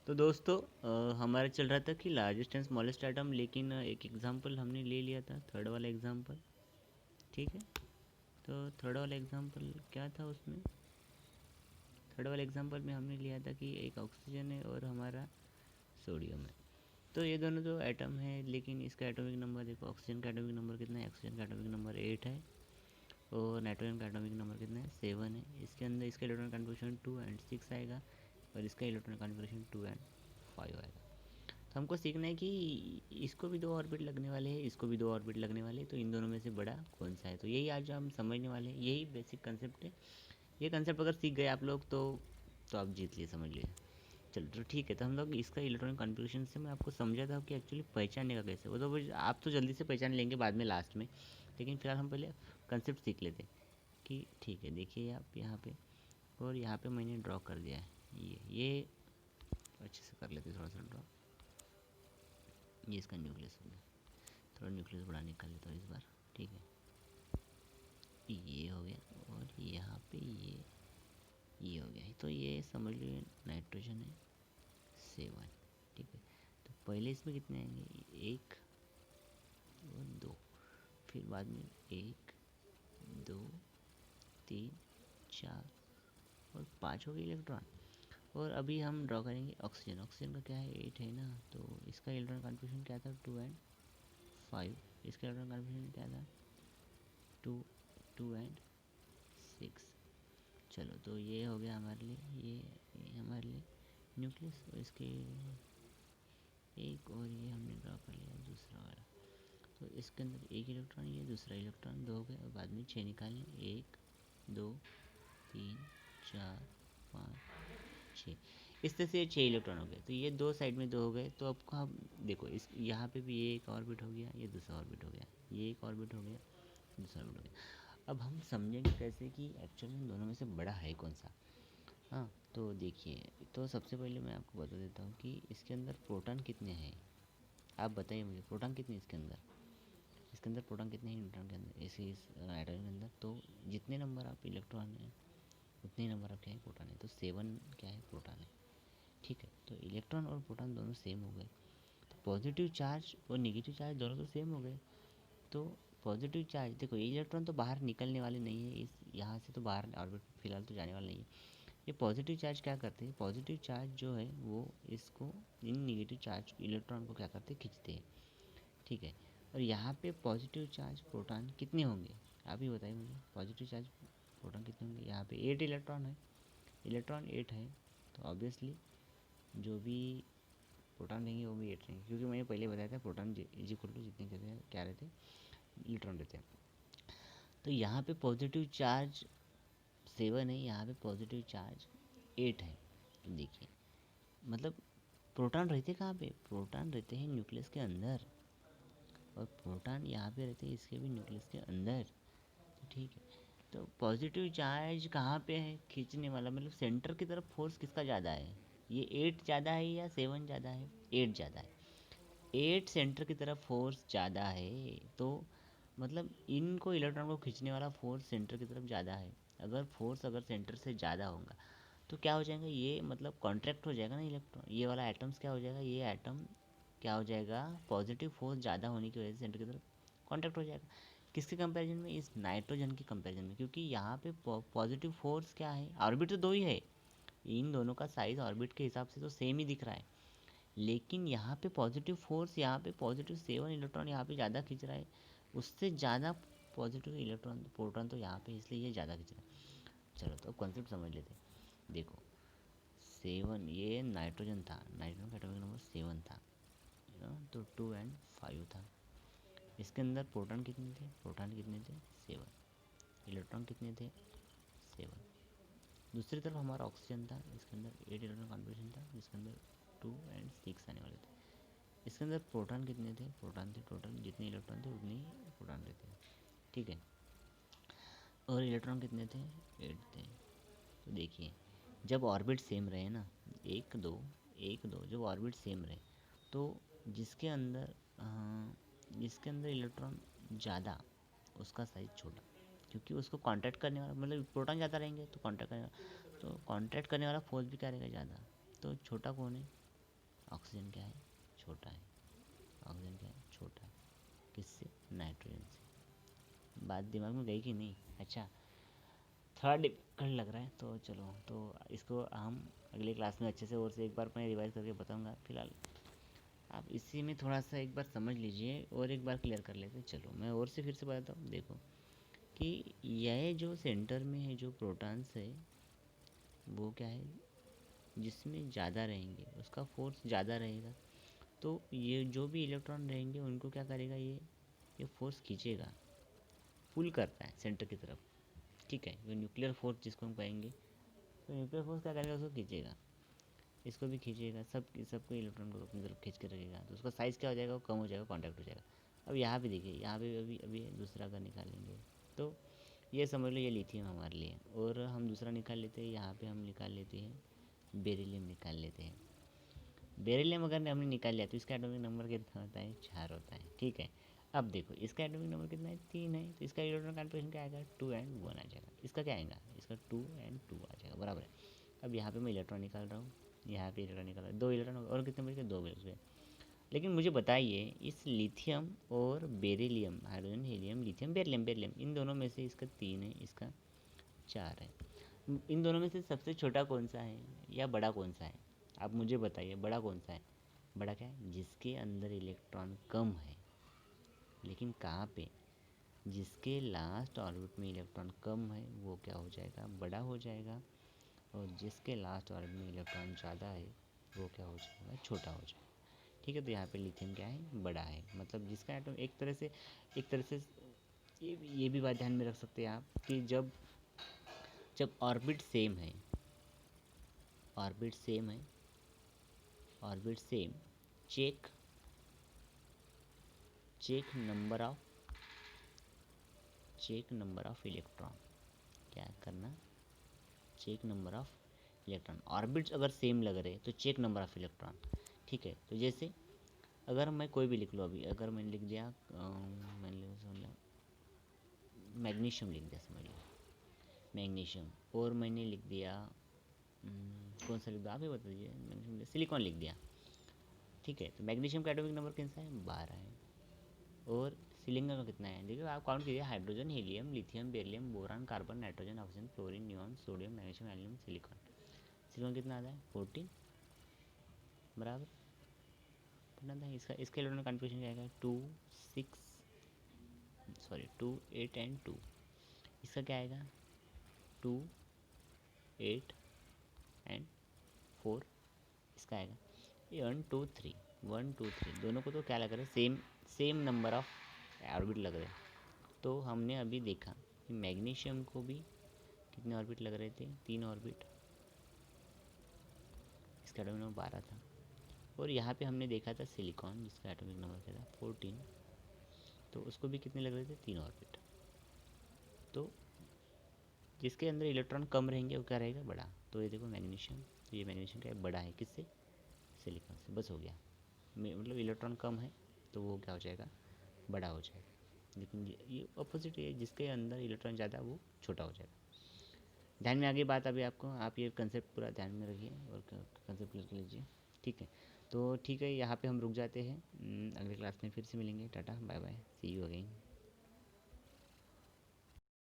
तो दोस्तों हमारा चल रहा था कि लार्जेस्ट एंड स्मॉलेस्ट आइटम, लेकिन एक एग्जांपल हमने ले लिया था, थर्ड वाला एग्जांपल। ठीक है, तो थर्ड वाला एग्जांपल क्या था उसमें? थर्ड वाले एग्जांपल में हमने लिया था कि एक ऑक्सीजन है और हमारा सोडियम है। तो ये दोनों जो एटम है, लेकिन इसका एटॉमिक नंबर देखो, ऑक्सीजन का एटॉमिक नंबर कितना है? ऑक्सीजन का एटॉमिक नंबर 8 है और नाइट्रोजन का एटॉमिक नंबर कितना है? 7 है। इसके अंदर इसका इलेक्ट्रॉन कॉन्फ़िगरेशन 2 एंड 6 आएगा और इसका इलेक्ट्रॉन कॉन्फ़िगरेशन 2 एंड 5 आएगा। तो हमको सीखना है कि इसको भी 2 ऑर्बिट लगने वाले हैं, इसको भी 2 ऑर्बिट लगने वाले हैं, तो इन दोनों में से बड़ा कौन सा है? तो यही आज हम समझने वाले हैं, यही बेसिक कंसेप्ट है। ये कंसेप्ट अगर सीख गए आप लोग तो आप जीत लिए, समझ लिए। चलो तो ठीक है, तो हम लोग इसका इलेक्ट्रॉनिक कॉन्फ़िगरेशन से मैं आपको समझा था कि एक्चुअली पहचानने का कैसे, वो तो आप तो जल्दी से पहचान लेंगे बाद में लास्ट में, लेकिन फिलहाल हम पहले कंसेप्ट सीख लेते हैं कि ठीक है। देखिए आप यहाँ पे, और यहाँ पे मैंने ड्रॉ कर दिया है, ये अच्छे से कर लेते थोड़ा सा ड्रॉ। ये इसका न्यूक्लियस हो गया, थोड़ा न्यूक्लियस बड़ा निकाल लेता हूँ इस बार। ठीक है, ये हो गया और यहाँ पे ये हो गया। तो ये समझ लीजिए नाइट्रोजन है 7। ठीक है, तो पहले इसमें कितने आएंगे? 1 और 2, फिर बाद में 1 2 3 4 और 5 हो गए इलेक्ट्रॉन। और अभी हम ड्रॉ करेंगे ऑक्सीजन। ऑक्सीजन का क्या है? 8 है ना, तो इसका इलेक्ट्रॉन कॉन्फ़िगरेशन क्या था? 2 एंड 5। इसका इलेक्ट्रॉन कॉन्फ़िगरेशन क्या था? 2 2 एंड 6। चलो, तो ये हो गया हमारे लिए, ये हमारे लिए न्यूक्लियस, और इसके एक और ये हमने ड्रॉ कर लिया दूसरा वाला। तो इसके अंदर एक इलेक्ट्रॉन, ये दूसरा इलेक्ट्रॉन, 2 हो गए और बाद में 6 निकालें। 1 2 3 4 5 6, इस तरह से ये 6 इलेक्ट्रॉन हो गए। तो ये 2 साइड में 2 हो गए। तो आपको हम देखो, इस यहाँ पे भी ये एक ऑर्बिट हो गया, ये दूसरा ऑर्बिट हो गया, ये एक ऑर्बिट हो गया, दूसरा ऑर्बिट हो गया। अब हम समझेंगे कैसे कि एक्चुअली इन दोनों में से बड़ा है कौन सा। हाँ, तो देखिए, तो सबसे पहले मैं आपको बता देता हूँ कि इसके अंदर प्रोटॉन कितने हैं। आप बताइए मुझे, प्रोटॉन कितने इसके अंदर? इसके अंदर प्रोटॉन कितने हैं न्यूट्रॉन के अंदर, इस एटम के अंदर? तो जितने नंबर आप इलेक्ट्रॉन हैं उतने ही नंबर आप क्या है? प्रोटॉन है। तो 7 क्या है? प्रोटॉन है। ठीक है, तो इलेक्ट्रॉन और प्रोटॉन दोनों सेम हो गए। तो पॉजिटिव चार्ज और नेगेटिव चार्ज दोनों तो सेम हो गए। तो पॉजिटिव चार्ज देखो, ये इलेक्ट्रॉन तो बाहर निकलने वाले नहीं है, इस यहाँ से तो बाहर ऑर्बिट फिलहाल तो जाने वाला नहीं है। ये पॉजिटिव चार्ज क्या करते हैं? पॉजिटिव चार्ज जो है वो इसको, इन नेगेटिव चार्ज इलेक्ट्रॉन को क्या करते हैं? खींचते हैं। ठीक है, और यहाँ पे पॉजिटिव चार्ज प्रोटॉन कितने होंगे? आप ही बताइए मुझे, पॉजिटिव चार्ज प्रोटॉन कितने होंगे? यहाँ पे 8 इलेक्ट्रॉन है, इलेक्ट्रॉन 8 है, तो ऑब्वियसली जो भी प्रोटॉन रहेंगे वो भी 8 रहेंगे, क्योंकि मैंने पहले बताया था प्रोटॉन इज इक्वल टू जितने कहते हैं क्या रहते हैं? इलेक्ट्रॉन रहते हैं। तो यहाँ पे पॉजिटिव चार्ज 7 है, यहाँ पे पॉजिटिव चार्ज 8 है। तो देखिए, मतलब प्रोटॉन रहते कहाँ पे? प्रोटॉन रहते हैं न्यूक्लियस के अंदर, और प्रोटॉन यहाँ पे रहते हैं इसके भी न्यूक्लियस के अंदर। तो ठीक है, तो पॉजिटिव चार्ज कहाँ पे है खींचने वाला? मतलब सेंटर की तरफ फोर्स किसका ज़्यादा है? ये 8 ज़्यादा है या 7 ज़्यादा है? 8 ज़्यादा है। 8 सेंटर की तरफ फोर्स ज़्यादा है, तो मतलब इनको इलेक्ट्रॉन को खींचने वाला फोर्स सेंटर की तरफ ज़्यादा है। अगर फोर्स अगर सेंटर से ज़्यादा होगा तो क्या हो जाएगा? ये मतलब कॉन्ट्रैक्ट हो जाएगा ना इलेक्ट्रॉन, ये वाला एटम्स क्या हो जाएगा? ये एटम क्या हो जाएगा? पॉजिटिव फोर्स ज़्यादा होने की वजह से सेंटर की तरफ कॉन्ट्रैक्ट हो जाएगा। किसके कंपैरिजन में? इस नाइट्रोजन के कंपैरिजन में, क्योंकि यहाँ पे पॉजिटिव फोर्स क्या है? ऑर्बिट तो 2 ही है, इन दोनों का साइज़ ऑर्बिट के हिसाब से तो सेम ही दिख रहा है, लेकिन यहाँ पे पॉजिटिव फोर्स, यहाँ पे पॉजिटिव 7 इलेक्ट्रॉन यहाँ पे ज़्यादा खींच रहा है, उससे ज़्यादा पॉजिटिव इलेक्ट्रॉन प्रोटॉन तो यहाँ पे, इसलिए ये ज़्यादा खींच रहा है। चलो, तो कॉन्सेप्ट समझ लेते हैं। देखो 7, ये नाइट्रोजन था, नाइट्रोजन का एटॉमिक नंबर 7 था, तो 2 एंड 5 था। इसके अंदर प्रोटॉन कितने थे? प्रोटॉन कितने थे? 7। इलेक्ट्रॉन कितने थे? 7। दूसरी तरफ हमारा ऑक्सीजन था, इसके अंदर 8 इलेक्ट्रॉन कॉन्फ़िगरेशन था, जिसके अंदर 2 एंड 6 आने वाले थे। इसके अंदर प्रोटॉन कितने थे? प्रोटॉन थे टोटल जितने इलेक्ट्रॉन थे उतने ही प्रोटॉन रहते हैं। ठीक है, और इलेक्ट्रॉन कितने थे? 8 थे। तो देखिए, जब ऑर्बिट सेम रहे ना, 1 2 1 2, जब ऑर्बिट सेम रहे तो जिसके अंदर जिसके अंदर इलेक्ट्रॉन ज़्यादा उसका साइज़ छोटा, क्योंकि उसको कांटेक्ट करने वाला, मतलब प्रोटॉन ज़्यादा रहेंगे तो कांटेक्ट करने वाला, तो कांटेक्ट करने वाला फोर्स भी क्या रहेगा? ज़्यादा। तो छोटा कौन है? ऑक्सीजन क्या है, छोटा है। ऑक्सीजन क्या है, छोटा है। किससे, नाइट्रोजन से। बात दिमाग में गई कि नहीं? अच्छा, थोड़ा डिफिकल्ट लग रहा है तो चलो, तो इसको हम अगले क्लास में अच्छे से और से एक बार मैं रिवाइज करके बताऊंगा। फिलहाल आप इसी में थोड़ा सा एक बार समझ लीजिए और एक बार क्लियर कर लेते हैं। चलो मैं और से फिर से बताता हूँ। देखो कि यह जो सेंटर में है जो प्रोटॉन्स है वो क्या है, जिसमें ज़्यादा रहेंगे उसका फोर्स ज़्यादा रहेगा। तो ये जो भी इलेक्ट्रॉन रहेंगे उनको क्या करेगा, ये फोर्स खींचेगा, पुल करता है सेंटर की तरफ। ठीक है, वो न्यूक्लियर फोर्स जिसको हम कहेंगे, तो न्यूक्लियर फोर्स क्या करेगा, उसको खींचेगा, इसको भी खींचेगा, सबको इलेक्ट्रॉन को अपनी तरफ खींच के रखेगा। तो उसका साइज़ क्या हो जाएगा, वो कम हो जाएगा, कॉन्टैक्ट हो जाएगा। अब यहाँ पे देखिए, यहाँ पे अभी अभी दूसरा का निकालेंगे तो ये समझ लो ये लिथियम हमारे लिए, और हम दूसरा निकाल लेते हैं। यहाँ पे हम निकाल लेते हैं बेरिलियम, निकाल लेते हैं बेरिलियम। अगर हमने निकाल लिया तो इसका एटॉमिक नंबर कितना होता है, 4 होता है। ठीक है, अब देखो इसका एटॉमिक नंबर कितना है, 3 है। तो इसका इलेक्ट्रॉन कॉन्फ़िगरेशन क्या आएगा, 2 and 1 आ जाएगा। इसका क्या आएगा, इसका 2 and 2 आ जाएगा, बराबर है। अब यहाँ पे मैं इलेक्ट्रॉन निकाल रहा हूँ, यहाँ पे इलेक्ट्रॉन निकाल रहा हूँ, 2 इलेक्ट्रॉन और कितने बच गए, 2 बच गए। लेकिन मुझे बताइए इस लिथियम और beryllium, hydrogen helium lithium beryllium, इन दोनों में से इसका 3 है, इसका 4 है। इन दोनों में से सबसे छोटा कौन सा है या बड़ा कौन सा है, आप मुझे बताइए बड़ा कौन सा है। बड़ा क्या है, जिसके अंदर इलेक्ट्रॉन कम है। लेकिन कहाँ पे, जिसके लास्ट ऑर्बिट में इलेक्ट्रॉन कम है वो क्या हो जाएगा, बड़ा हो जाएगा। और जिसके लास्ट ऑर्बिट में इलेक्ट्रॉन ज़्यादा है वो क्या हो जाएगा, छोटा हो जाएगा। ठीक है, तो यहाँ पे लिथियम क्या है, बड़ा है। मतलब जिसका एटम एक तरह से ये भी बात ध्यान में रख सकते हैं आप कि जब जब ऑर्बिट सेम है, ऑर्बिट सेम है, orbit same, check check number of electron, क्या करना, check number of electron. Orbits अगर सेम लग रहे तो चेक नंबर ऑफ इलेक्ट्रॉन। ठीक है, तो जैसे अगर मैं कोई भी लिख लूँ, अभी अगर मैंने लिख दिया मैग्नीशियम लिख दिया, समझ लो मैग्नीशियम, और मैंने लिख दिया कौन सा लिख दिया, आप ही बता दीजिए, मैग्नीशियम सिलिकॉन लिख दिया। ठीक है, तो मैग्नीशियम का एटॉमिक नंबर कितना है, 12 है। और सिलिकॉन का कितना है, देखिए आप काउंट कीजिए, hydrogen helium lithium beryllium boron carbon nitrogen oxygen fluorine neon sodium magnesium aluminium silicon. Silicon कितना आता है, 14, बराबर कितना था इसका। इसके इलेक्ट्रॉन कॉन्फ़िगरेशन क्या आएगा, 2 8 एंड 2। इसका क्या आएगा, 2 8 एंड 4। इसका आएगा 1 2 3 दोनों को तो क्या लग रहा है, same same number of orbit लग रहे हैं। तो हमने अभी देखा कि मैग्नीशियम को भी कितने ऑर्बिट लग रहे थे, 3 ऑर्बिट, इसका एटॉमिक नंबर 12 था। और यहाँ पे हमने देखा था सिलिकॉन, जिसका एटॉमिक नंबर क्या था, 14, तो उसको भी कितने लग रहे थे, 3 ऑर्बिट। तो जिसके अंदर इलेक्ट्रॉन कम रहेंगे वो क्या रहेगा, बड़ा। तो ये देखो मैग्नीशियम, तो ये मैग्नीशियम क्या है, बड़ा है, किससे, सिलिकॉन से। बस हो गया, मतलब इलेक्ट्रॉन कम है तो वो क्या हो जाएगा, बड़ा हो जाएगा। लेकिन ये अपोजिट है, जिसके अंदर इलेक्ट्रॉन ज़्यादा वो छोटा हो जाएगा। ध्यान में आ गई बात अभी आपको, आप ये कंसेप्ट पूरा ध्यान में रखिए और कंसेप्ट क्लियर कर लीजिए। ठीक है, तो ठीक है, यहाँ पे हम रुक जाते हैं। अगले क्लास में फिर से मिलेंगे। Tata bye bye, see you again.